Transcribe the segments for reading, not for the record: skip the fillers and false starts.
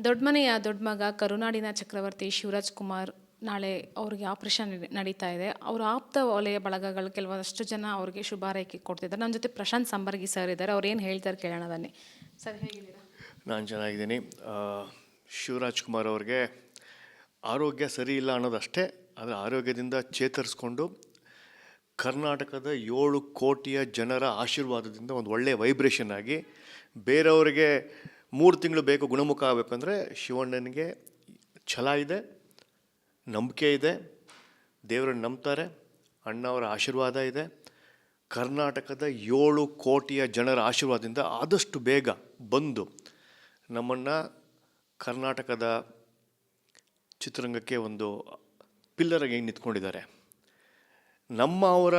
ದೊಡ್ಡ ಮನೆಯ ದೊಡ್ಡ ಮಗ ಕರುನಾಡಿನ ಚಕ್ರವರ್ತಿ ಶಿವರಾಜ್ ಕುಮಾರ್ ನಾಳೆ ಅವ್ರಿಗೆ ಆಪರೇಷನ್ ನಡೀತಾ ಇದೆ. ಅವರ ಆಪ್ತ ವಲಯ ಬಳಗಗಳು ಕೆಲವಷ್ಟು ಜನ ಅವ್ರಿಗೆ ಶುಭ ಹಾರೈಕೆ ಕೊಡ್ತಿದ್ದಾರೆ. ನನ್ನ ಜೊತೆ ಪ್ರಶಾಂತ್ ಸಂಬರ್ಗಿ ಸರ್ ಇದ್ದಾರೆ. ಅವ್ರು ಏನು ಹೇಳ್ತಾರೆ ಕೇಳೋಣ ಬನ್ನಿ. ಸರ್ ಹೇಗಿದ್ದೀರಾ? ನಾನು ಚೆನ್ನಾಗಿದ್ದೀನಿ. ಶಿವರಾಜ್ ಕುಮಾರ್ ಅವ್ರಿಗೆ ಆರೋಗ್ಯ ಸರಿ ಇಲ್ಲ ಅನ್ನೋದಷ್ಟೇ, ಆದರೆ ಆರೋಗ್ಯದಿಂದ ಚೇತರಿಸ್ಕೊಂಡು ಕರ್ನಾಟಕದ 7 ಕೋಟಿಯ ಜನರ ಆಶೀರ್ವಾದದಿಂದ ಒಂದು ಒಳ್ಳೆಯ ವೈಬ್ರೇಷನ್ ಆಗಿ ಬೇರೆಯವರಿಗೆ 3 ತಿಂಗಳು ಬೇಕು ಗುಣಮುಖ ಆಗಬೇಕಂದ್ರೆ ಶಿವಣ್ಣನಿಗೆ ಛಲ ಇದೆ, ನಂಬಿಕೆ ಇದೆ, ದೇವರನ್ನು ನಂಬ್ತಾರೆ, ಅಣ್ಣವರ ಆಶೀರ್ವಾದ ಇದೆ. ಕರ್ನಾಟಕದ 7 ಕೋಟಿಯ ಜನರ ಆಶೀರ್ವಾದದಿಂದ ಆದಷ್ಟು ಬೇಗ ಬಂದು ನಮ್ಮನ್ನು ಕರ್ನಾಟಕದ ಚಿತ್ರರಂಗಕ್ಕೆ ಒಂದು ಪಿಲ್ಲರಾಗಿ ನಿಂತ್ಕೊಂಡಿದ್ದಾರೆ. ಅವರ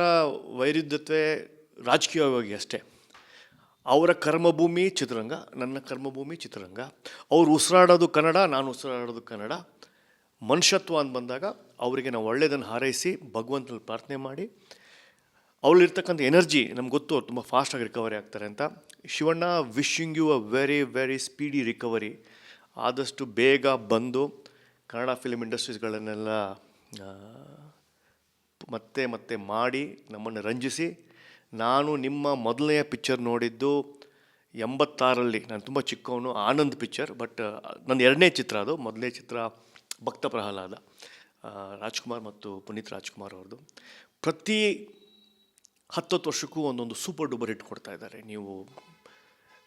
ವೈರುಧ್ಯತೆ ರಾಜಕೀಯವಾಗಿ ಅಷ್ಟೇ. ಅವರ ಕರ್ಮಭೂಮಿ ಚಿತ್ರರಂಗ, ನನ್ನ ಕರ್ಮಭೂಮಿ ಚಿತ್ರರಂಗ. ಅವ್ರು ಉಸಿರಾಡೋದು ಕನ್ನಡ, ನಾನು ಉಸಿರಾಡೋದು ಕನ್ನಡ. ಮನುಷ್ಯತ್ವ ಅಂತ ಬಂದಾಗ ಅವರಿಗೆ ನಾವು ಒಳ್ಳೆಯದನ್ನು ಹಾರೈಸಿ ಭಗವಂತನಲ್ಲಿ ಪ್ರಾರ್ಥನೆ ಮಾಡಿ, ಅವರಲ್ಲಿರ್ತಕ್ಕಂಥ ಎನರ್ಜಿ ನಮ್ಗೆ ಗೊತ್ತು, ಅವ್ರು ತುಂಬ ಫಾಸ್ಟಾಗಿ ರಿಕವರಿ ಆಗ್ತಾರೆ ಅಂತ. Shivanna, wishing you a very very speedy recovery. ಆದಷ್ಟು ಬೇಗ ಬಂದು ಕನ್ನಡ ಫಿಲ್ಮ್ ಇಂಡಸ್ಟ್ರೀಸ್ಗಳನ್ನೆಲ್ಲ ಮತ್ತೆ ಮತ್ತೆ ಮಾಡಿ ನಮ್ಮನ್ನು ರಂಜಿಸಿ. ನಾನು ನಿಮ್ಮ ಮೊದಲನೆಯ ಪಿಕ್ಚರ್ ನೋಡಿದ್ದು 86ರಲ್ಲಿ, ನಾನು ತುಂಬ ಚಿಕ್ಕವನು, ಆನಂದ್ ಪಿಕ್ಚರ್. ಬಟ್ ನನ್ನ 2ನೇ ಚಿತ್ರ ಅದು. ಮೊದಲನೇ ಚಿತ್ರ ಭಕ್ತ ಪ್ರಹ್ಲಾದ, ರಾಜ್ಕುಮಾರ್ ಮತ್ತು ಪುನೀತ್ ರಾಜ್ಕುಮಾರ್ ಅವ್ರದ್ದು. ಪ್ರತಿ 10 ವರ್ಷಕ್ಕೂ ಒಂದೊಂದು ಸೂಪರ್ ಡೂಪರ್ ಹಿಟ್ ಕೊಡ್ತಾ ಇದ್ದಾರೆ. ನೀವು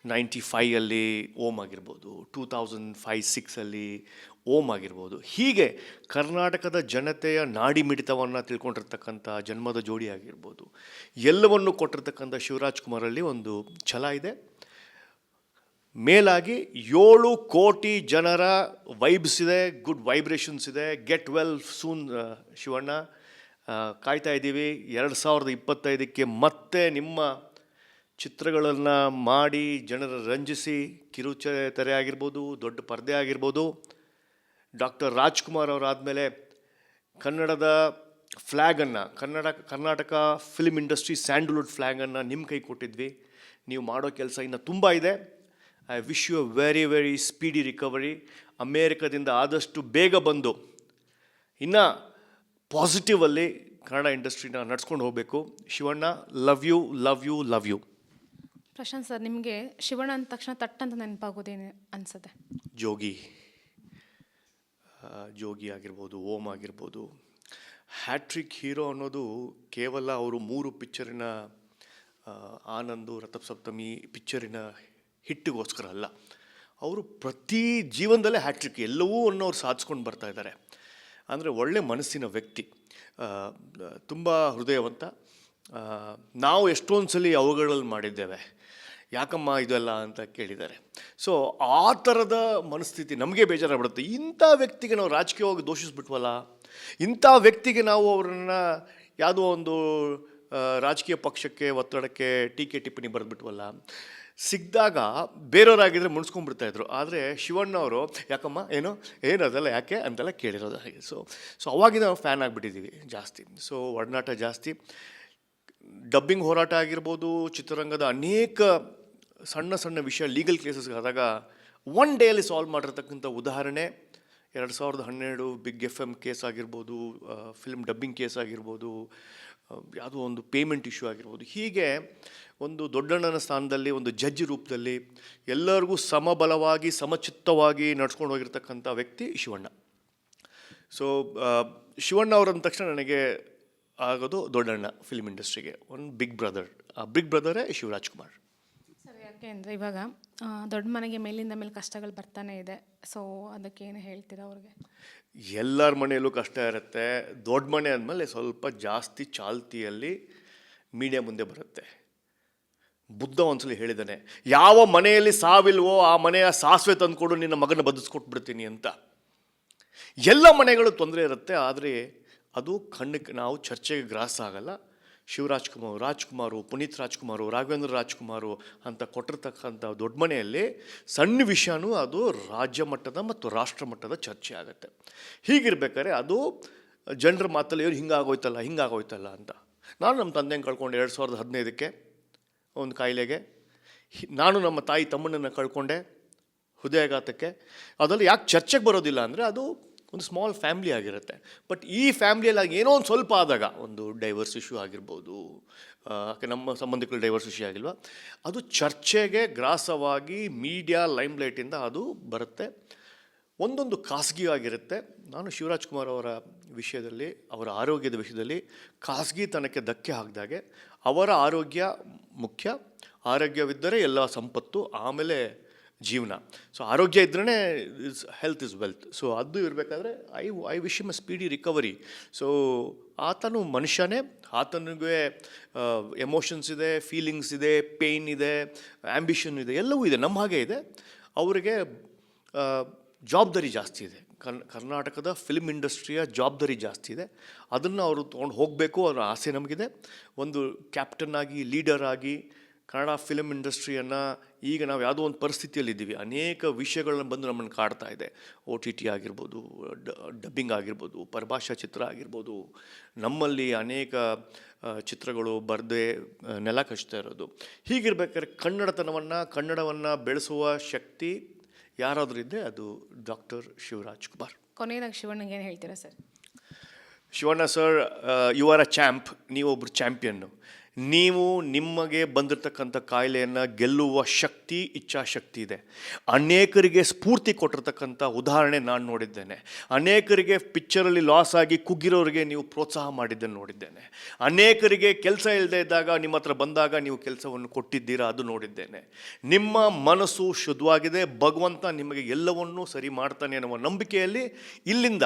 95ಅಲ್ಲಿ ಓಮ್ ಆಗಿರ್ಬೋದು, 2005-06ಅಲ್ಲಿ ಓಮ್ ಆಗಿರ್ಬೋದು. ಹೀಗೆ ಕರ್ನಾಟಕದ ಜನತೆಯ ನಾಡಿ ಮಿಡಿತವನ್ನು ತಿಳ್ಕೊಂಡಿರ್ತಕ್ಕಂಥ ಜನ್ಮದ ಜೋಡಿ ಆಗಿರ್ಬೋದು, ಎಲ್ಲವನ್ನು ಕೊಟ್ಟಿರ್ತಕ್ಕಂಥ ಶಿವರಾಜ್ ಕುಮಾರಲ್ಲಿ ಒಂದು ಛಲ ಇದೆ. ಮೇಲಾಗಿ 7 ಕೋಟಿ ಜನರ ವೈಬ್ಸ್ ಇದೆ, ಗುಡ್ ವೈಬ್ರೇಷನ್ಸ್ ಇದೆ. Get well soon Shivanna. ಕಾಯ್ತಾ ಇದ್ದೀವಿ 2025ಕ್ಕೆ ಮತ್ತೆ ನಿಮ್ಮ ಚಿತ್ರಗಳನ್ನು ಮಾಡಿ ಜನರ ರಂಜಿಸಿ, ಕಿರುತೆರೆ ಆಗಿರ್ಬೋದು, ದೊಡ್ಡ ಪರದೆ ಆಗಿರ್ಬೋದು. ಡಾಕ್ಟರ್ ರಾಜ್ಕುಮಾರ್ ಅವರಾದಮೇಲೆ ಕನ್ನಡದ ಫ್ಲ್ಯಾಗನ್ನು, ಕರ್ನಾಟಕ ಫಿಲ್ಮ್ ಇಂಡಸ್ಟ್ರಿ ಸ್ಯಾಂಡಲ್ವುಡ್ ಫ್ಲ್ಯಾಗನ್ನು ನಿಮ್ಮ ಕೈ ಕೊಟ್ಟಿದ್ವಿ. ನೀವು ಮಾಡೋ ಕೆಲಸ ಇನ್ನು ತುಂಬ ಇದೆ. I wish you a very very speedy recovery. ಅಮೇರಿಕದಿಂದ ಆದಷ್ಟು ಬೇಗ ಬಂದು ಇನ್ನು ಪಾಸಿಟಿವಲ್ಲಿ ಕನ್ನಡ ಇಂಡಸ್ಟ್ರಿನ ನಡ್ಸ್ಕೊಂಡು ಹೋಗಬೇಕು. Shivanna, love you love you love you. Prashanth sir, ನಿಮಗೆ ಶಿವಣ್ಣ ಅಂದ ತಕ್ಷಣ ತಟ್ಟಂತ ನೆನಪಾಗೋದೇನು ಅನಿಸುತ್ತೆ? ಜೋಗಿ ಆಗಿರ್ಬೋದು, ಓಮ್ ಆಗಿರ್ಬೋದು. ಹ್ಯಾಟ್ರಿಕ್ ಹೀರೋ ಅನ್ನೋದು ಕೇವಲ ಅವರು 3 ಪಿಕ್ಚರಿನ ಆನಂದು, ರಥಸಪ್ತಮಿ ಪಿಕ್ಚರಿನ ಹಿಟ್ಟಿಗೋಸ್ಕರ ಅಲ್ಲ. ಅವರು ಪ್ರತಿ ಜೀವನದಲ್ಲೇ ಹ್ಯಾಟ್ರಿಕ್ ಎಲ್ಲವೂ ಅನ್ನೋರು ಸಾಧಿಸ್ಕೊಂಡು ಬರ್ತಾ ಇದ್ದಾರೆ. ಅಂದರೆ ಒಳ್ಳೆ ಮನಸ್ಸಿನ ವ್ಯಕ್ತಿ, ತುಂಬ ಹೃದಯವಂತ. ನಾವು ಎಷ್ಟೊಂದು ಸಲ ಅವುಗಳಲ್ಲಿ ಮಾಡಿದ್ದೇವೆ, ಯಾಕಮ್ಮ ಇದೆಲ್ಲ ಅಂತ ಕೇಳಿದ್ದಾರೆ. ಸೊ ಆ ಥರದ ಮನಸ್ಥಿತಿ ನಮಗೆ ಬೇಜಾರಾಗ್ಬಿಡುತ್ತೆ. ಇಂಥ ವ್ಯಕ್ತಿಗೆ ನಾವು ರಾಜಕೀಯವಾಗಿ ದೋಷಿಸ್ಬಿಟ್ವಲ್ಲ, ಇಂಥ ವ್ಯಕ್ತಿಗೆ ನಾವು ಅವರನ್ನು ಯಾವುದೋ ಒಂದು ರಾಜಕೀಯ ಪಕ್ಷಕ್ಕೆ ಒತ್ತಡಕ್ಕೆ ಟೀಕೆ ಟಿಪ್ಪಣಿ ಬರೆದ್ಬಿಟ್ವಲ್ಲ. ಸಿಕ್ಕಿದಾಗ ಬೇರೆಯವರಾಗಿದ್ದರೆ ಮುನ್ಸ್ಕೊಂಡ್ಬಿಡ್ತಾಯಿದ್ರು. ಆದರೆ ಶಿವಣ್ಣವರು ಯಾಕಮ್ಮ ಏನದಲ್ಲ ಯಾಕೆ ಅಂತೆಲ್ಲ ಕೇಳಿರೋದು ಹಾಗೆ. ಸೊ ಅವಾಗಿಂದ ನಾವು ಫ್ಯಾನ್ ಆಗಿಬಿಟ್ಟಿದ್ದೀವಿ ಜಾಸ್ತಿ. ಸೊ ಒಡನಾಟ ಜಾಸ್ತಿ. ಡಬ್ಬಿಂಗ್ ಹೋರಾಟ ಆಗಿರ್ಬೋದು, ಚಿತ್ರರಂಗದ ಅನೇಕ ಸಣ್ಣ ಸಣ್ಣ ವಿಷಯ ಲೀಗಲ್ ಕೇಸಸ್ಗೆ ಆದಾಗ 1 ಡೇಯಲ್ಲಿ ಸಾಲ್ವ್ ಮಾಡಿರ್ತಕ್ಕಂಥ ಉದಾಹರಣೆ 2012 ಬಿಗ್ FM ಕೇಸ್ ಆಗಿರ್ಬೋದು, ಫಿಲ್ಮ್ ಡಬ್ಬಿಂಗ್ ಕೇಸ್ ಆಗಿರ್ಬೋದು, ಯಾವುದೋ ಒಂದು ಪೇಮೆಂಟ್ ಇಶ್ಯೂ ಆಗಿರ್ಬೋದು. ಹೀಗೆ ಒಂದು ದೊಡ್ಡಣ್ಣನ ಸ್ಥಾನದಲ್ಲಿ ಒಂದು ಜಡ್ಜ್ ರೂಪದಲ್ಲಿ ಎಲ್ಲರಿಗೂ ಸಮಬಲವಾಗಿ ಸಮಚಿತ್ತವಾಗಿ ನಡ್ಸ್ಕೊಂಡು ಹೋಗಿರ್ತಕ್ಕಂಥ ವ್ಯಕ್ತಿ ಶಿವಣ್ಣ. ಸೊ ಶಿವಣ್ಣ ಅವರಂದ ತಕ್ಷಣ ನನಗೆ ಆಗೋದು ದೊಡ್ಡಣ್ಣ ಫಿಲ್ಮ್ ಇಂಡಸ್ಟ್ರಿಗೆ, ಒಂದು ಬಿಗ್ ಬ್ರದರ್. ಆ ಬಿಗ್ ಬ್ರದರೇ ಶಿವರಾಜ್ ಕುಮಾರ್. ಸರ್, ಯಾಕೆ ಅಂದರೆ ಇವಾಗ ದೊಡ್ಡ ಮನೆಗೆ ಮೇಲಿಂದ ಮೇಲೆ ಕಷ್ಟಗಳು ಬರ್ತಾನೆ ಇದೆ. ಸೊ ಅದಕ್ಕೇನು ಹೇಳ್ತೀರಾ ಅವ್ರಿಗೆ? ಎಲ್ಲರ ಮನೆಯಲ್ಲೂ ಕಷ್ಟ ಇರುತ್ತೆ. ದೊಡ್ಡ ಮನೆ ಅಂದಮೇಲೆ ಸ್ವಲ್ಪ ಜಾಸ್ತಿ ಚಾಲ್ತಿಯಲ್ಲಿ ಮೀಡಿಯಾ ಮುಂದೆ ಬರುತ್ತೆ. ಬುದ್ಧ ಒಂದ್ಸಲಿ ಹೇಳಿದ್ದಾನೆ, ಯಾವ ಮನೆಯಲ್ಲಿ ಸಾವಿಲ್ವೋ ಆ ಮನೆಯ ಸಾಸಿವೆ ತಂದುಕೊಡು, ನಿನ್ನ ಮಗನ ಬದುಕಿಸ್ಕೊಟ್ಬಿಡ್ತೀನಿ ಅಂತ. ಎಲ್ಲ ಮನೆಗಳು ತೊಂದರೆ ಇರುತ್ತೆ, ಆದರೆ ಅದು ಕಣ್ಣಕ್ಕೆ ನಾವು ಚರ್ಚೆಗೆ ಗ್ರಾಸ ಆಗಲ್ಲ. ರಾಜ್ಕುಮಾರು, ಪುನೀತ್ ರಾಜ್ಕುಮಾರು, ರಾಘವೇಂದ್ರ ರಾಜ್ಕುಮಾರು ಅಂತ ಕೊಟ್ಟಿರ್ತಕ್ಕಂಥ ದೊಡ್ಡ ಮನೆಯಲ್ಲಿ ಸಣ್ಣ ವಿಷಯನೂ ಅದು ರಾಜ್ಯ ಮಟ್ಟದ ಮತ್ತು ರಾಷ್ಟ್ರ ಮಟ್ಟದ ಚರ್ಚೆ ಆಗುತ್ತೆ. ಹೀಗಿರ್ಬೇಕಾದ್ರೆ ಅದು ಜನರ ಮಾತಲ್ಲಿ ಹಿಂಗಾಗೋಯ್ತಲ್ಲ ಅಂತ. ನಾನು ನಮ್ಮ ತಂದೆಯನ್ನು ಕಳ್ಕೊಂಡೆ 2015ಕ್ಕೆ ಒಂದು ಕಾಯಿಲೆಗೆ. ನಾನು ನಮ್ಮ ತಾಯಿ ತಮ್ಮನನ್ನು ಕಳ್ಕೊಂಡೆ ಹೃದಯಾಘಾತಕ್ಕೆ. ಅದರಲ್ಲಿ ಯಾಕೆ ಚರ್ಚೆಗೆ ಬರೋದಿಲ್ಲ ಅಂದರೆ ಅದು ಒಂದು ಸ್ಮಾಲ್ ಫ್ಯಾಮ್ಲಿ ಆಗಿರುತ್ತೆ. ಬಟ್ ಈ ಫ್ಯಾಮ್ಲಿಯಲ್ಲಿ ಏನೋ ಒಂದು ಸ್ವಲ್ಪ ಆದಾಗ, ಒಂದು ಡೈವರ್ಸ್ ಇಶ್ಯೂ ಆಗಿರ್ಬೋದು, ನಮ್ಮ ಸಂಬಂಧಿಕರು ಡೈವರ್ಸ್ ಇಶ್ಯೂ ಆಗಿಲ್ವಾ, ಅದು ಚರ್ಚೆಗೆ ಗ್ರಾಸವಾಗಿ ಮೀಡಿಯಾ ಲೈಮ್ಲೈಟಿಂದ ಅದು ಬರುತ್ತೆ. ಒಂದೊಂದು ಖಾಸಗಿಯಾಗಿರುತ್ತೆ. ನಾನು ಶಿವರಾಜ್ ಕುಮಾರ್ ಅವರ ವಿಷಯದಲ್ಲಿ, ಅವರ ಆರೋಗ್ಯದ ವಿಷಯದಲ್ಲಿ ಖಾಸಗಿತನಕ್ಕೆ ಧಕ್ಕೆ ಹಾಕಿದಾಗೆ, ಅವರ ಆರೋಗ್ಯ ಮುಖ್ಯ. ಆರೋಗ್ಯವಿದ್ದರೆ ಎಲ್ಲ ಸಂಪತ್ತು, ಆಮೇಲೆ ಜೀವನ. ಸೊ ಆರೋಗ್ಯ ಇದ್ರೇ ಹೆಲ್ತ್ ಇಸ್ ವೆಲ್ತ್. ಸೊ ಅದು ಇರಬೇಕಾದ್ರೆ I wish him a speedy recovery. So ಆತನು ಮನುಷ್ಯನೇ, ಆತನಿಗೆ ಎಮೋಷನ್ಸ್ ಇದೆ, ಫೀಲಿಂಗ್ಸ್ ಇದೆ, ಪೇಯ್ನ್ ಇದೆ, ಆ್ಯಂಬಿಷನ್ ಇದೆ, ಎಲ್ಲವೂ ಇದೆ, ನಮ್ಮ ಹಾಗೆ ಇದೆ. ಅವರಿಗೆ ಜವಾಬ್ದಾರಿ ಜಾಸ್ತಿ ಇದೆ. ಕರ್ನಾಟಕದ ಫಿಲ್ಮ್ ಇಂಡಸ್ಟ್ರಿಯ ಜವಾಬ್ದಾರಿ ಜಾಸ್ತಿ ಇದೆ. ಅದನ್ನು ಅವರು ತೊಗೊಂಡು ಹೋಗಬೇಕು, ಅವರ ಆಸೆ ನಮಗಿದೆ. ಒಂದು ಕ್ಯಾಪ್ಟನ್ ಆಗಿ, ಲೀಡರ್ ಆಗಿ ಕನ್ನಡ ಫಿಲ್ಮ್ ಇಂಡಸ್ಟ್ರಿಯನ್ನು, ಈಗ ನಾವು ಯಾವುದೋ ಒಂದು ಪರಿಸ್ಥಿತಿಯಲ್ಲಿದ್ದೀವಿ, ಅನೇಕ ವಿಷಯಗಳನ್ನ ಬಂದು ನಮ್ಮನ್ನು ಕಾಡ್ತಾ ಇದೆ. OTT ಆಗಿರ್ಬೋದು, ಡಬ್ಬಿಂಗ್ ಆಗಿರ್ಬೋದು, ಪರಭಾಷಾ ಚಿತ್ರ ಆಗಿರ್ಬೋದು, ನಮ್ಮಲ್ಲಿ ಅನೇಕ ಚಿತ್ರಗಳು ಬರದೆ ನೆಲ ಕಚ್ತಾ ಇರೋದು. ಹೀಗಿರ್ಬೇಕಾದ್ರೆ ಕನ್ನಡವನ್ನು ಬೆಳೆಸುವ ಶಕ್ತಿ ಯಾರಾದರೂ ಇದ್ದರೆ ಅದು ಡಾಕ್ಟರ್ ಶಿವರಾಜ್ ಕುಮಾರ್. ಕೊನೆಯದಾಗಿ ಶಿವಣ್ಣಗೆ ಏನು ಹೇಳ್ತೀರಾ sir? Shivanna sir, you are a champ. ನೀವೊಬ್ಬರು ಚಾಂಪಿಯನ್ನು. ನೀವು ನಿಮಗೆ ಬಂದಿರತಕ್ಕಂಥ ಕಾಯಿಲೆಯನ್ನು ಗೆಲ್ಲುವ ಶಕ್ತಿ, ಇಚ್ಛಾಶಕ್ತಿ ಇದೆ. ಅನೇಕರಿಗೆ ಸ್ಫೂರ್ತಿ ಕೊಟ್ಟಿರ್ತಕ್ಕಂಥ ಉದಾಹರಣೆ ನಾನು ನೋಡಿದ್ದೇನೆ. ಅನೇಕರಿಗೆ ಪಿಕ್ಚರಲ್ಲಿ ಲಾಸ್ ಆಗಿ ಕುಗ್ಗಿರೋರಿಗೆ ನೀವು ಪ್ರೋತ್ಸಾಹ ಮಾಡಿದ್ದನ್ನು ನೋಡಿದ್ದೇನೆ. ಅನೇಕರಿಗೆ ಕೆಲಸ ಇಲ್ಲದೆ ಇದ್ದಾಗ ನಿಮ್ಮ ಹತ್ರ ಬಂದಾಗ ನೀವು ಕೆಲಸವನ್ನು ಕೊಟ್ಟಿದ್ದೀರಾ, ಅದು ನೋಡಿದ್ದೇನೆ. ನಿಮ್ಮ ಮನಸ್ಸು ಶುದ್ಧವಾಗಿದೆ. ಭಗವಂತ ನಿಮಗೆ ಎಲ್ಲವನ್ನೂ ಸರಿ ಮಾಡ್ತಾನೆ ಅನ್ನುವ ನಂಬಿಕೆಯಲ್ಲಿ ಇಲ್ಲಿಂದ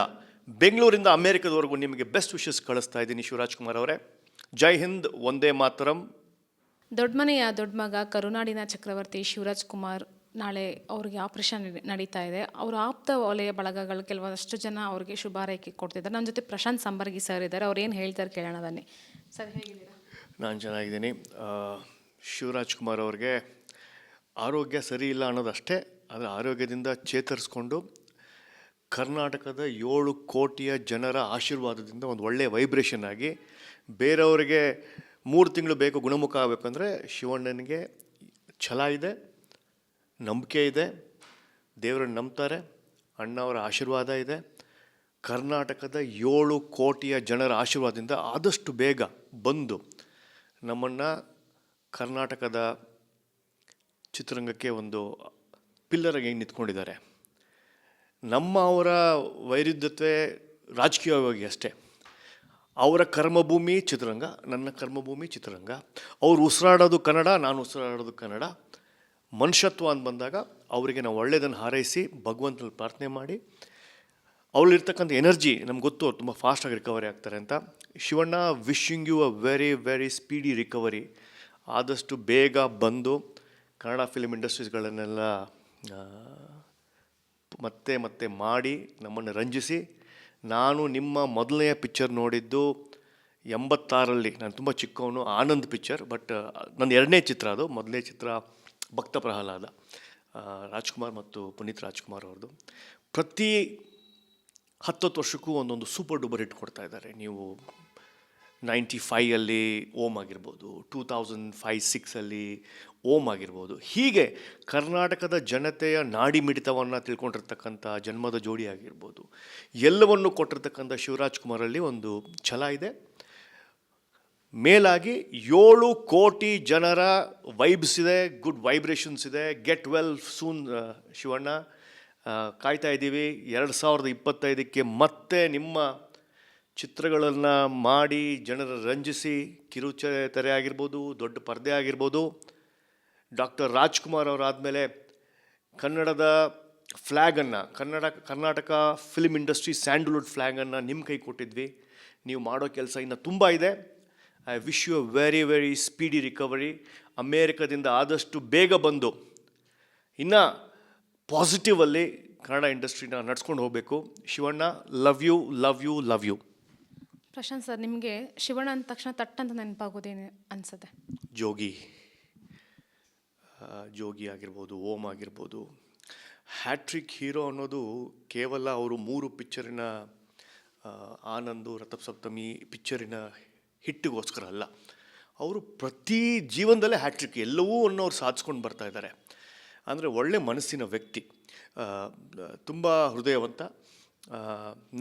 ಬೆಂಗಳೂರಿಂದ ಅಮೇರಿಕದವರೆಗೂ ನಿಮಗೆ ಬೆಸ್ಟ್ ವಿಶಸ್ ಕಳಿಸ್ತಾ ಇದ್ದೀನಿ ಶಿವರಾಜ್ ಕುಮಾರ್ ಅವರೇ. ಜೈ ಹಿಂದ್, ವಂದೇ ಮಾತರಂ. ದೊಡ್ಡ ಮನೆಯ ದೊಡ್ಡ ಮಗ ಕರುನಾಡಿನ ಚಕ್ರವರ್ತಿ ಶಿವರಾಜ್ ಕುಮಾರ್ ನಾಳೆ ಅವ್ರಿಗೆ ಆಪರೇಷನ್ ನಡೀತಾ ಇದೆ. ಅವರ ಆಪ್ತ ವಲಯ ಬಳಗಗಳು ಕೆಲವಷ್ಟು ಜನ ಅವ್ರಿಗೆ ಶುಭಾರೈಕೆ ಕೊಡ್ತಿದ್ದಾರೆ. ನನ್ನ ಜೊತೆ ಪ್ರಶಾಂತ್ ಸಂಬರ್ಗಿ ಸರ್ ಇದ್ದಾರೆ. ಅವ್ರು ಏನು ಹೇಳ್ತಾರೆ ಕೇಳೋಣ ಬನ್ನಿ. ಸರ್, ಹೇಗಿದ್ದೀರಾ? ನಾನು ಚೆನ್ನಾಗಿದ್ದೀನಿ. ಶಿವರಾಜ್ ಕುಮಾರ್ ಅವ್ರಿಗೆ ಆರೋಗ್ಯ ಸರಿ ಇಲ್ಲ ಅನ್ನೋದಷ್ಟೇ, ಆದರೆ ಆರೋಗ್ಯದಿಂದ ಚೇತರಿಸ್ಕೊಂಡು ಕರ್ನಾಟಕದ 7 ಕೋಟಿಯ ಜನರ ಆಶೀರ್ವಾದದಿಂದ ಒಂದು ಒಳ್ಳೆಯ ವೈಬ್ರೇಷನ್ ಆಗಿ, ಬೇರೆಯವರಿಗೆ 3 ತಿಂಗಳು ಬೇಕು ಗುಣಮುಖ ಆಗಬೇಕಂದ್ರೆ ಶಿವಣ್ಣನಿಗೆ ಛಲ ಇದೆ, ನಂಬಿಕೆ ಇದೆ, ದೇವರನ್ನು ನಂಬ್ತಾರೆ, ಅಣ್ಣವರ ಆಶೀರ್ವಾದ ಇದೆ. ಕರ್ನಾಟಕದ 7 ಕೋಟಿಯ ಜನರ ಆಶೀರ್ವಾದದಿಂದ ಆದಷ್ಟು ಬೇಗ ಬಂದು ನಮ್ಮನ್ನು ಕರ್ನಾಟಕದ ಚಿತ್ರರಂಗಕ್ಕೆ ಒಂದು ಪಿಲ್ಲರಾಗಿ ನಿಂತ್ಕೊಂಡಿದ್ದಾರೆ. ಅವರ ವೈರುಧ್ಯತೆ ರಾಜಕೀಯವಾಗಿ ಅಷ್ಟೇ. ಅವರ ಕರ್ಮಭೂಮಿ ಚಿತ್ರರಂಗ, ನನ್ನ ಕರ್ಮಭೂಮಿ ಚಿತ್ರರಂಗ. ಅವ್ರು ಉಸಿರಾಡೋದು ಕನ್ನಡ, ನಾನು ಉಸಿರಾಡೋದು ಕನ್ನಡ. ಮನುಷ್ಯತ್ವ ಅಂತ ಬಂದಾಗ ಅವರಿಗೆ ನಾವು ಒಳ್ಳೆಯದನ್ನು ಹಾರೈಸಿ ಭಗವಂತನಲ್ಲಿ ಪ್ರಾರ್ಥನೆ ಮಾಡಿ, ಅವಳಿರ್ತಕ್ಕಂಥ ಎನರ್ಜಿ ನಮ್ಗೆ ಗೊತ್ತು, ಅವ್ರು ತುಂಬ ಫಾಸ್ಟಾಗಿ ರಿಕವರಿ ಆಗ್ತಾರೆ ಅಂತ. Shivanna, wishing you a very very speedy recovery. ಆದಷ್ಟು ಬೇಗ ಬಂದು ಕನ್ನಡ ಫಿಲ್ಮ್ ಇಂಡಸ್ಟ್ರೀಸ್ಗಳನ್ನೆಲ್ಲ ಮತ್ತೆ ಮಾಡಿ ನಮ್ಮನ್ನು ರಂಜಿಸಿ. ನಾನು ನಿಮ್ಮ ಮೊದಲನೆಯ ಪಿಕ್ಚರ್ ನೋಡಿದ್ದು 86ರಲ್ಲಿ. ನಾನು ತುಂಬ ಚಿಕ್ಕವನು, ಆನಂದ್ ಪಿಕ್ಚರ್. ಬಟ್ ನನ್ನ 2ನೇ ಚಿತ್ರ ಅದು. ಮೊದಲನೇ ಚಿತ್ರ ಭಕ್ತ ಪ್ರಹ್ಲಾದ, ರಾಜ್ಕುಮಾರ್ ಮತ್ತು ಪುನೀತ್ ರಾಜ್ಕುಮಾರ್ ಅವ್ರದ್ದು. ಪ್ರತಿ 10 ವರ್ಷಕ್ಕೂ ಒಂದೊಂದು ಸೂಪರ್ ಡೂಪರ್ ಹಿಟ್ ಕೊಡ್ತಾ ಇದ್ದಾರೆ. ನೀವು 95ಅಲ್ಲಿ ಓಮ್ ಆಗಿರ್ಬೋದು, 2005-06ಅಲ್ಲಿ ಓಮ್ ಆಗಿರ್ಬೋದು. ಹೀಗೆ ಕರ್ನಾಟಕದ ಜನತೆಯ ನಾಡಿ ಮಿಡಿತವನ್ನು ತಿಳ್ಕೊಂಡಿರ್ತಕ್ಕಂಥ ಜನ್ಮದ ಜೋಡಿ ಆಗಿರ್ಬೋದು, ಎಲ್ಲವನ್ನು ಕೊಟ್ಟಿರ್ತಕ್ಕಂಥ ಶಿವರಾಜ್ ಕುಮಾರಲ್ಲಿ ಒಂದು ಛಲ ಇದೆ. ಮೇಲಾಗಿ 7 ಕೋಟಿ ಜನರ ವೈಬ್ಸ್ ಇದೆ, ಗುಡ್ ವೈಬ್ರೇಷನ್ಸ್ ಇದೆ. Get well soon Shivanna. ಕಾಯ್ತಾ ಇದ್ದೀವಿ 2025ಕ್ಕೆ ಮತ್ತೆ ನಿಮ್ಮ ಚಿತ್ರಗಳನ್ನು ಮಾಡಿ ಜನರ ರಂಜಿಸಿ, ಕಿರುತೆರೆ ಆಗಿರ್ಬೋದು, ದೊಡ್ಡ ಪರದೆ ಆಗಿರ್ಬೋದು. ಡಾಕ್ಟರ್ ರಾಜ್ಕುಮಾರ್ ಅವರಾದಮೇಲೆ ಕನ್ನಡದ ಫ್ಲ್ಯಾಗನ್ನು, ಕರ್ನಾಟಕ ಫಿಲ್ಮ್ ಇಂಡಸ್ಟ್ರಿ ಸ್ಯಾಂಡಲ್ವುಡ್ ಫ್ಲ್ಯಾಗನ್ನು ನಿಮ್ಮ ಕೈ ಕೊಟ್ಟಿದ್ವಿ. ನೀವು ಮಾಡೋ ಕೆಲಸ ಇನ್ನು ತುಂಬ ಇದೆ. I wish you a very very speedy recovery. ಅಮೇರಿಕದಿಂದ ಆದಷ್ಟು ಬೇಗ ಬಂದು ಇನ್ನು ಪಾಸಿಟಿವಲ್ಲಿ ಕನ್ನಡ ಇಂಡಸ್ಟ್ರಿನ ನಡ್ಸ್ಕೊಂಡು ಹೋಗಬೇಕು. Shivanna, love you love you love you. Prashanth sir, ನಿಮಗೆ ಶಿವಣ್ಣ ಅಂದ ತಕ್ಷಣ ತಟ್ಟಂತ ನೆನಪಾಗೋದೇನು ಅನಿಸುತ್ತೆ? ಜೋಗಿ ಆಗಿರ್ಬೋದು, ಓಮ್ ಆಗಿರ್ಬೋದು. ಹ್ಯಾಟ್ರಿಕ್ ಹೀರೋ ಅನ್ನೋದು ಕೇವಲ ಅವರು 3 ಪಿಕ್ಚರಿನ ಆನಂದು, ರಥಸಪ್ತಮಿ ಪಿಕ್ಚರಿನ ಹಿಟ್ಟಿಗೋಸ್ಕರ ಅಲ್ಲ. ಅವರು ಪ್ರತಿ ಜೀವನದಲ್ಲೇ ಹ್ಯಾಟ್ರಿಕ್ ಎಲ್ಲವೂ ಅನ್ನೋರು ಸಾಧಿಸ್ಕೊಂಡು ಬರ್ತಾ ಇದ್ದಾರೆ. ಅಂದರೆ ಒಳ್ಳೆ ಮನಸ್ಸಿನ ವ್ಯಕ್ತಿ, ತುಂಬ ಹೃದಯವಂತ.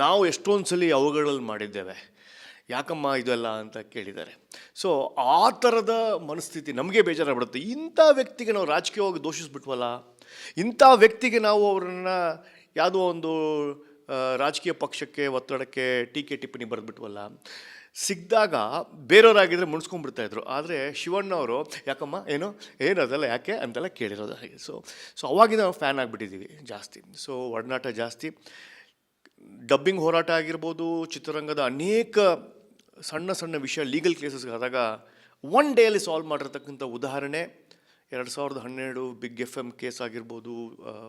ನಾವು ಎಷ್ಟೊಂದು ಸಲ ಅವುಗಳಲ್ಲಿ ಮಾಡಿದ್ದೇವೆ, ಯಾಕಮ್ಮ ಇದೆಲ್ಲ ಅಂತ ಕೇಳಿದ್ದಾರೆ. ಸೊ ಆ ಥರದ ಮನಸ್ಥಿತಿ ನಮಗೆ ಬೇಜಾರಾಗ್ಬಿಡುತ್ತೆ. ಇಂಥ ವ್ಯಕ್ತಿಗೆ ನಾವು ರಾಜಕೀಯವಾಗಿ ದೋಷಿಸ್ಬಿಟ್ವಲ್ಲ, ಇಂಥ ವ್ಯಕ್ತಿಗೆ ನಾವು ಅವರನ್ನು ಯಾವುದೋ ಒಂದು ರಾಜಕೀಯ ಪಕ್ಷಕ್ಕೆ ಒತ್ತಡಕ್ಕೆ ಟೀಕೆ ಟಿಪ್ಪಣಿ ಬರೆದ್ಬಿಟ್ವಲ್ಲ. ಸಿಕ್ಕಿದಾಗ ಬೇರೆಯವರಾಗಿದ್ದರೆ ಮುನ್ಸ್ಕೊಂಡ್ಬಿಡ್ತಾಯಿದ್ರು, ಆದರೆ ಶಿವಣ್ಣ ಅವರು ಯಾಕಮ್ಮ ಏನದಲ್ಲ ಯಾಕೆ ಅಂತೆಲ್ಲ ಕೇಳಿರೋದು ಹಾಗೆ. ಸೊ ಅವಾಗಿಂದ ನಾವು ಫ್ಯಾನ್ ಆಗಿಬಿಟ್ಟಿದ್ದೀವಿ ಜಾಸ್ತಿ. ಸೊ ಒಡನಾಟ ಜಾಸ್ತಿ. ಡಬ್ಬಿಂಗ್ ಹೋರಾಟ ಆಗಿರ್ಬೋದು, ಚಿತ್ರರಂಗದ ಅನೇಕ ಸಣ್ಣ ಸಣ್ಣ ವಿಷಯ ಲೀಗಲ್ ಕೇಸಸ್ ಆದಾಗ ಒನ್ ಡೇಯಲ್ಲಿ ಸಾಲ್ವ್ ಮಾಡಿರ್ತಕ್ಕಂಥ ಉದಾಹರಣೆ 2012 ಬಿಗ್ FM ಕೇಸ್ ಆಗಿರ್ಬೋದು,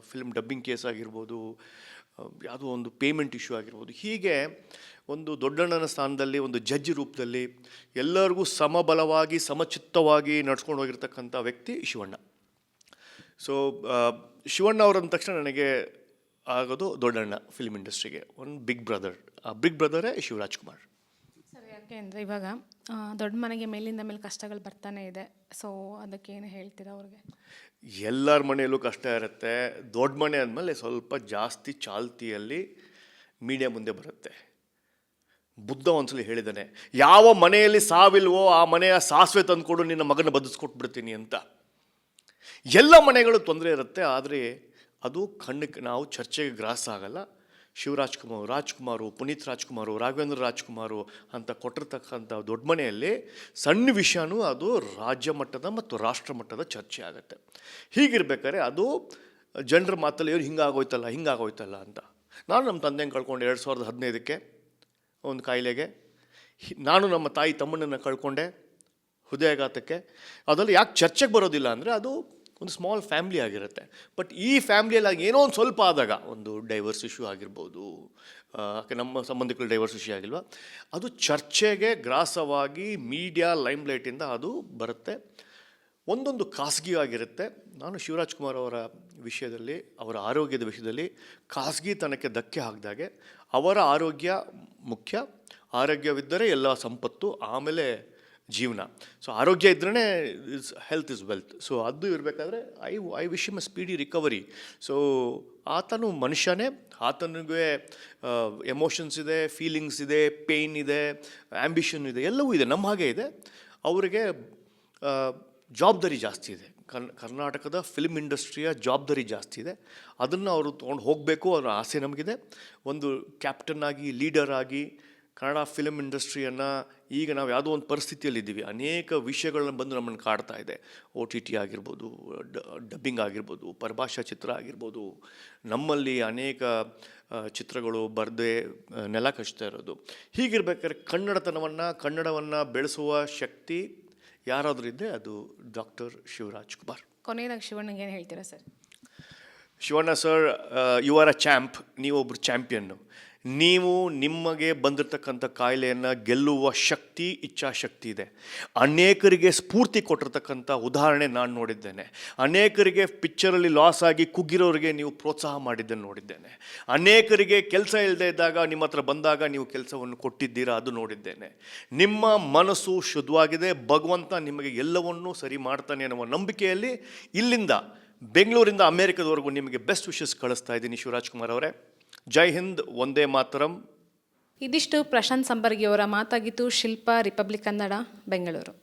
ಫಿಲ್ಮ್ ಡಬ್ಬಿಂಗ್ ಕೇಸ್ ಆಗಿರ್ಬೋದು, ಯಾವುದೋ ಒಂದು ಪೇಮೆಂಟ್ ಇಶ್ಯೂ ಆಗಿರ್ಬೋದು. ಹೀಗೆ ಒಂದು ದೊಡ್ಡಣ್ಣನ ಸ್ಥಾನದಲ್ಲಿ ಒಂದು ಜಡ್ಜ್ ರೂಪದಲ್ಲಿ ಎಲ್ಲರಿಗೂ ಸಮಬಲವಾಗಿ ಸಮಚಿತ್ತವಾಗಿ ನಡ್ಸ್ಕೊಂಡು ಹೋಗಿರ್ತಕ್ಕಂಥ ವ್ಯಕ್ತಿ ಶಿವಣ್ಣ. ಸೊ ಶಿವಣ್ಣ ಅವರಂದ ತಕ್ಷಣ ನನಗೆ ಆಗೋದು ದೊಡ್ಡಣ್ಣ ಫಿಲ್ಮ್ ಇಂಡಸ್ಟ್ರಿಗೆ ಒಂದು ಬಿಗ್ ಬ್ರದರ್. ಆ ಬಿಗ್ ಬ್ರದರೇ ಶಿವರಾಜ್ಕುಮಾರ್. ಸರ್, ಯಾಕೆ ಅಂದರೆ ಇವಾಗ ದೊಡ್ಡ ಮನೆಗೆ ಮೇಲಿಂದ ಮೇಲೆ ಕಷ್ಟಗಳು ಬರ್ತಾನೆ ಇದೆ. ಸೊ ಅದಕ್ಕೆ ಏನು ಹೇಳ್ತೀರಾ ಅವ್ರಿಗೆ? ಎಲ್ಲರ ಮನೆಯಲ್ಲೂ ಕಷ್ಟ ಇರುತ್ತೆ. ದೊಡ್ಡ ಮನೆ ಆದಮೇಲೆ ಸ್ವಲ್ಪ ಜಾಸ್ತಿ ಚಾಲ್ತಿಯಲ್ಲಿ ಮೀಡಿಯಾ ಮುಂದೆ ಬರುತ್ತೆ. ಬುದ್ಧ ಒಂದ್ಸಲಿ ಹೇಳಿದ್ದಾನೆ, ಯಾವ ಮನೆಯಲ್ಲಿ ಸಾವಿಲ್ವೋ ಆ ಮನೆಯ ಸಾಸಿವೆ ತಂದುಕೊಡು, ನಿನ್ನ ಮಗನ ಬದುಕಿಸ್ಕೊಟ್ಬಿಡ್ತೀನಿ ಅಂತ. ಎಲ್ಲ ಮನೆಗಳು ತೊಂದರೆ ಇರುತ್ತೆ, ಆದರೆ ಅದು ಕಣ್ಣಿಗೆ ನಾವು ಚರ್ಚೆಗೆ ಗ್ರಾಸ ಆಗಲ್ಲ. ರಾಜ್ಕುಮಾರು, ಪುನೀತ್ ರಾಜ್ಕುಮಾರು, ರಾಘವೇಂದ್ರ ರಾಜ್ಕುಮಾರು ಅಂತ ಕೊಟ್ಟಿರ್ತಕ್ಕಂಥ ದೊಡ್ಡ ಮನೆಯಲ್ಲಿ ಸಣ್ಣ ವಿಷಯನೂ ಅದು ರಾಜ್ಯ ಮಟ್ಟದ ಮತ್ತು ರಾಷ್ಟ್ರ ಮಟ್ಟದ ಚರ್ಚೆ ಆಗುತ್ತೆ. ಹೀಗಿರ್ಬೇಕಾದ್ರೆ ಅದು ಜನರ ಮಾತಲ್ಲಿ ಹಿಂಗಾಗೋಯ್ತಲ್ಲ ಅಂತ. ನಾನು ನಮ್ಮ ತಂದೆನ ಕಳ್ಕೊಂಡೆ 2015ಕ್ಕೆ ಒಂದು ಕಾಯಿಲೆಗೆ. ನಾನು ನಮ್ಮ ತಾಯಿ ತಮ್ಮನನ್ನು ಕಳ್ಕೊಂಡೆ ಹೃದಯಾಘಾತಕ್ಕೆ. ಅದರಲ್ಲಿ ಯಾಕೆ ಚರ್ಚೆಗೆ ಬರೋದಿಲ್ಲ ಅಂದರೆ ಅದು ಒಂದು ಸ್ಮಾಲ್ ಫ್ಯಾಮ್ಲಿ ಆಗಿರುತ್ತೆ. ಬಟ್ ಈ ಫ್ಯಾಮ್ಲಿಯಲ್ಲಿ ಏನೋ ಒಂದು ಸ್ವಲ್ಪ ಆದಾಗ, ಒಂದು ಡೈವರ್ಸ್ ಇಶ್ಯೂ ಆಗಿರ್ಬೋದು, ನಮ್ಮ ಸಂಬಂಧಿಕರು ಡೈವರ್ಸ್ ಇಶ್ಯೂ ಆಗಿಲ್ವ, ಅದು ಚರ್ಚೆಗೆ ಗ್ರಾಸವಾಗಿ ಮೀಡಿಯಾ ಲೈಮ್ಲೈಟಿಂದ ಅದು ಬರುತ್ತೆ. ಒಂದೊಂದು ಖಾಸಗಿಯಾಗಿರುತ್ತೆ. ನಾನು ಶಿವರಾಜ್ಕುಮಾರ್ ಅವರ ವಿಷಯದಲ್ಲಿ, ಅವರ ಆರೋಗ್ಯದ ವಿಷಯದಲ್ಲಿ ಖಾಸಗಿತನಕ್ಕೆ ಧಕ್ಕೆ ಹಾಕಿದಾಗೆ, ಅವರ ಆರೋಗ್ಯ ಮುಖ್ಯ. ಆರೋಗ್ಯವಿದ್ದರೆ ಎಲ್ಲ ಸಂಪತ್ತು, ಆಮೇಲೆ ಜೀವನ. ಸೊ ಆರೋಗ್ಯ ಇದ್ರೇ ಹೆಲ್ತ್ ಇಸ್ ವೆಲ್ತ್. ಸೊ ಅದು ಇರಬೇಕಾದ್ರೆ I wish him a speedy recovery. So ಆತನು ಮನುಷ್ಯನೇ, ಆತನಿಗೆ ಎಮೋಷನ್ಸ್ ಇದೆ, ಫೀಲಿಂಗ್ಸ್ ಇದೆ, ಪೇಯ್ನ್ ಇದೆ, ಆ್ಯಂಬಿಷನ್ ಇದೆ, ಎಲ್ಲವೂ ಇದೆ, ನಮ್ಮ ಹಾಗೆ ಇದೆ. ಅವರಿಗೆ ಜವಾಬ್ದಾರಿ ಜಾಸ್ತಿ ಇದೆ. ಕರ್ನಾಟಕದ ಫಿಲ್ಮ್ ಇಂಡಸ್ಟ್ರಿಯ ಜವಾಬ್ದಾರಿ ಜಾಸ್ತಿ ಇದೆ. ಅದನ್ನು ಅವರು ತೊಗೊಂಡು ಹೋಗಬೇಕು, ಅವರ ಆಸೆ ನಮಗಿದೆ. ಒಂದು ಕ್ಯಾಪ್ಟನ್ ಆಗಿ, ಲೀಡರ್ ಆಗಿ ಕನ್ನಡ ಫಿಲ್ಮ್ ಇಂಡಸ್ಟ್ರಿಯನ್ನು ಈಗ ನಾವು ಯಾವುದೋ ಒಂದು ಪರಿಸ್ಥಿತಿಯಲ್ಲಿದ್ದೀವಿ. ಅನೇಕ ವಿಷಯಗಳನ್ನ ಬಂದು ನಮ್ಮನ್ನು ಕಾಡ್ತಾ ಇದೆ. OTT ಆಗಿರ್ಬೋದು, ಡಬ್ಬಿಂಗ್ ಆಗಿರ್ಬೋದು, ಪರಭಾಷಾ ಚಿತ್ರ ಆಗಿರ್ಬೋದು. ನಮ್ಮಲ್ಲಿ ಅನೇಕ ಚಿತ್ರಗಳು ಬರದೆ ನೆಲ ಕಚ್ತಾ ಇರೋದು. ಹೀಗಿರ್ಬೇಕಾದ್ರೆ ಕನ್ನಡವನ್ನು ಬೆಳೆಸುವ ಶಕ್ತಿ ಯಾರಾದರೂ ಇದ್ದರೆ ಅದು ಡಾಕ್ಟರ್ ಶಿವರಾಜ್ಕುಮಾರ್. ಕೊನೆಯದಾಗಿ ಶಿವಣ್ಣಗೆ ಏನು ಹೇಳ್ತೀರಾ sir? Shivanna sir, you are a champ. ನೀವೊಬ್ಬರು ಚಾಂಪಿಯನ್ನು. ನೀವು ನಿಮಗೆ ಬಂದಿರತಕ್ಕಂಥ ಕಾಯಿಲೆಯನ್ನು ಗೆಲ್ಲುವ ಶಕ್ತಿ, ಇಚ್ಛಾಶಕ್ತಿ ಇದೆ. ಅನೇಕರಿಗೆ ಸ್ಫೂರ್ತಿ ಕೊಟ್ಟಿರ್ತಕ್ಕಂಥ ಉದಾಹರಣೆ ನಾನು ನೋಡಿದ್ದೇನೆ. ಅನೇಕರಿಗೆ ಪಿಕ್ಚರಲ್ಲಿ ಲಾಸ್ ಆಗಿ ಕುಗ್ಗಿರೋರಿಗೆ ನೀವು ಪ್ರೋತ್ಸಾಹ ಮಾಡಿದ್ದನ್ನು ನೋಡಿದ್ದೇನೆ. ಅನೇಕರಿಗೆ ಕೆಲಸ ಇಲ್ಲದೆ ಇದ್ದಾಗ ನಿಮ್ಮ ಹತ್ರ ಬಂದಾಗ ನೀವು ಕೆಲಸವನ್ನು ಕೊಟ್ಟಿದ್ದೀರಾ, ಅದು ನೋಡಿದ್ದೇನೆ. ನಿಮ್ಮ ಮನಸ್ಸು ಶುದ್ಧವಾಗಿದೆ. ಭಗವಂತ ನಿಮಗೆ ಎಲ್ಲವನ್ನೂ ಸರಿ ಮಾಡ್ತಾನೆ ಅನ್ನುವ ನಂಬಿಕೆಯಲ್ಲಿ ಇಲ್ಲಿಂದ ಬೆಂಗಳೂರಿಂದ ಅಮೇರಿಕದವರೆಗೂ ನಿಮಗೆ ಬೆಸ್ಟ್ ವಿಶಸ್ ಕಳಿಸ್ತಾ ಇದ್ದೀನಿ ಶಿವರಾಜ್ಕುಮಾರ್ ಅವರೇ. ಜೈ ಹಿಂದ್, ವಂದೇ ಮಾತರಂ. ಇದಿಷ್ಟು ಪ್ರಶಾಂತ್ ಸಂಬರ್ಗಿಯವರ ಮಾತಾಗಿತ್ತು. ಶಿಲ್ಪ, ರಿಪಬ್ಲಿಕ್ ಕನ್ನಡ, ಬೆಂಗಳೂರು.